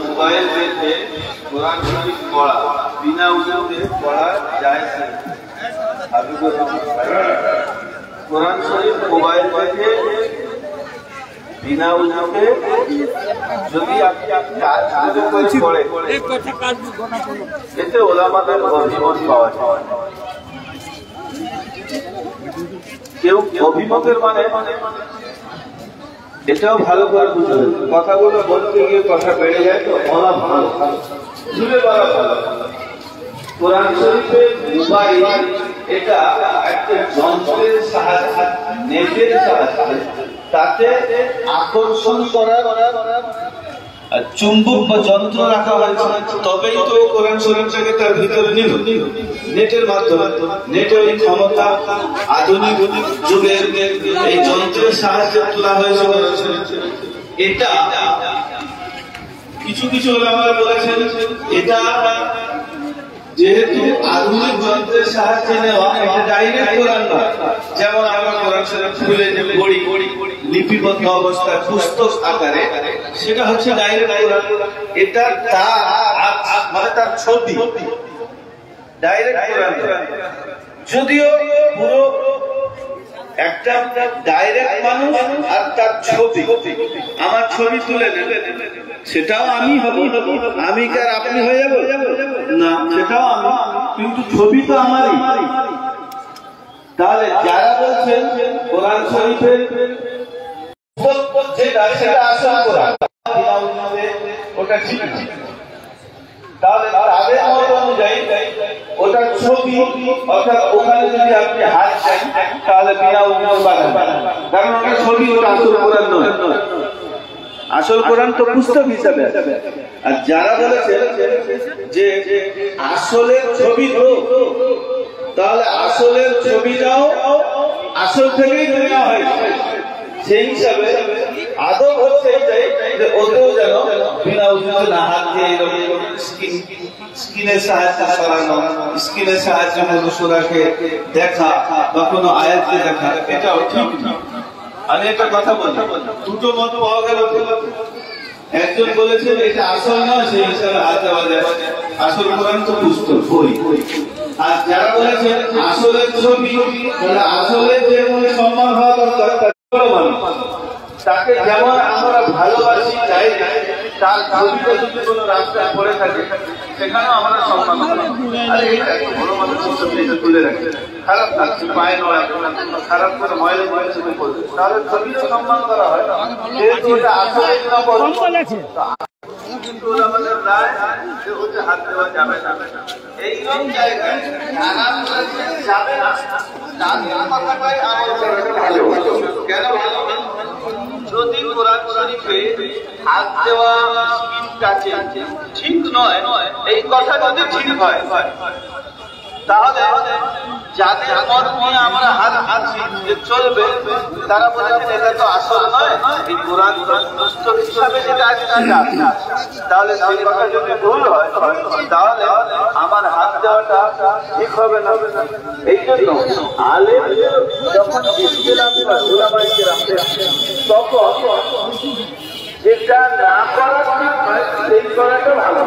Mobile में कुरान शरीफ पढ़ा बिना उजू के पढ़ा जाए से अभी कुरान शरीफ मोबाइल में बिना उजू के যদি আপনি কাজ করে পড়ে এতে ওলামাদের অভিমত পাওয়া যায়। কেউ অভিমতের মানে এটাও ভালো করে বুঝবে, কথাগুলো বলতে গিয়ে কথা বেড়ে যায় তো বলা ভালো, জুড়ে বলা ভালো। কোরআন শরীফের মোবাইল এটা একটা যন্ত্রের সাহায্যে, নেটের সাহায্যে তাতে আকর্ষণ করার চুম্বক বা যন্ত্র রাখা হয়েছে, তবেই তো কোরআন শরীফটাকে তার ভিতরে নিল। নেটের মাধ্যমে, নেটের এই ক্ষমতা আধুনিক যুগের এই যন্ত্রের সাহায্যে তোলা হয়েছে। এটা কিছু কিছু ওলামারা বলেছেন এটা যেহেতু আধুনিক যন্ত্রের সাহায্যে নেওয়া, এটা ডাইরেক্ট কোরআন নয়। যেমন আমরা কোরআন শরীফ খুলে যে পড়ি লিপিবদ্ধ অবস্থায় পুস্তক আকারে, সেটা হচ্ছে ডাইরেক্ট কোরআন। এটা মানে তার ছবি ডাইরেক্ট কোরআন। যদিও পুরো একটা ডাইরেক্ট মানুষ আর তার ছবি, আমার ছবি তুলে নেবে, সেটাও আমি হব, আমি কার আপনি হয়ে যাবো না, সেটাও আমি, কিন্তু ছবি তো আমারই। তাহলে যারা বলছেন কোরআন শরীফের যেটা সেটা আসল কোরআন, ওটা ঠিক, তাহলে তাদের মত অনুযায়ী ওটা ছবি, অর্থাৎ ওখানে যদি আপনি হাত দেন তাহলে বিনা উন্নত বানান, কারণ ওটা ছবি, ওটা আসল কোরআন নয়। আসল কোরআন তো পুস্তক হিসাবে। আর যারা বলেছে যে আসলের ছবি তো, তাহলে আসলের ছবিটাও আসল থেকেই নেওয়া হয়েছে। সেই হিসাবে আদব হচ্ছে এটাই যে ওতেও যেন বিনা উন্নত না, হাত দিয়ে এরকম স্ক্রিনের সাহায্যে সরানো, স্ক্রিনের সাহায্যে মনুষ্যরাকে দেখা বা কোনো আয়াতকে দেখা, এটাও ঠিক না। আমি একটা কথা বলি, দুটো মত পাওয়া গেল। একজন বলেছেন এটা আসল নয়, সেই হিসাবে হাত দেওয়া যায়, আসল কোরআন তো পুস্তক বই। আর যারা বলেছেন আসলের ছবি, তাহলে আসলের যে সম্মান হওয়া দরকার, তাকে যেমন আমরা ভালোবাসি চাই, তার ছবিটা যদি কোনো রাস্তায় পড়ে থাকে সেখানেও আমরা সম্মান করি। আরে এটা বড় মানুষ তুলে রাখে, খারাপ লাগছে, পায়ে নয়, খারাপ করে ময়লা ময়লা ছবি করবে, তাহলে ছবিরও সম্মান করা হয়। যেহেতু এটা আসলে কিন্তু আমাদের রায় যে ওটা হাত দেওয়া যাবে না, এইরকম জায়গায় যাবে না, তাদের কথাটাই আমল করাটা ভালো। কেন ভালো? যদি কোরআন শরীফে হাত দেওয়া টাচে ঠিক নয়, এই কথা যদি ঠিক হয়, তাহলে যাদের মত নিয়ে আমরা হাত হাঁটছি যে চলবে, তারা বলেছেন এটা তো আসল নয়, এই কোরআন পুস্তক হিসাবে যেটা আছে সেটা। তাহলে সেই কথা যদি ভুল হয়, তাহলে আমার হাত দেওয়াটা ঠিক হবে না। এই জন্য আলেম যখন ইসলাম তখন যেটা না করা ঠিক হয় সেই করাটা ভালো।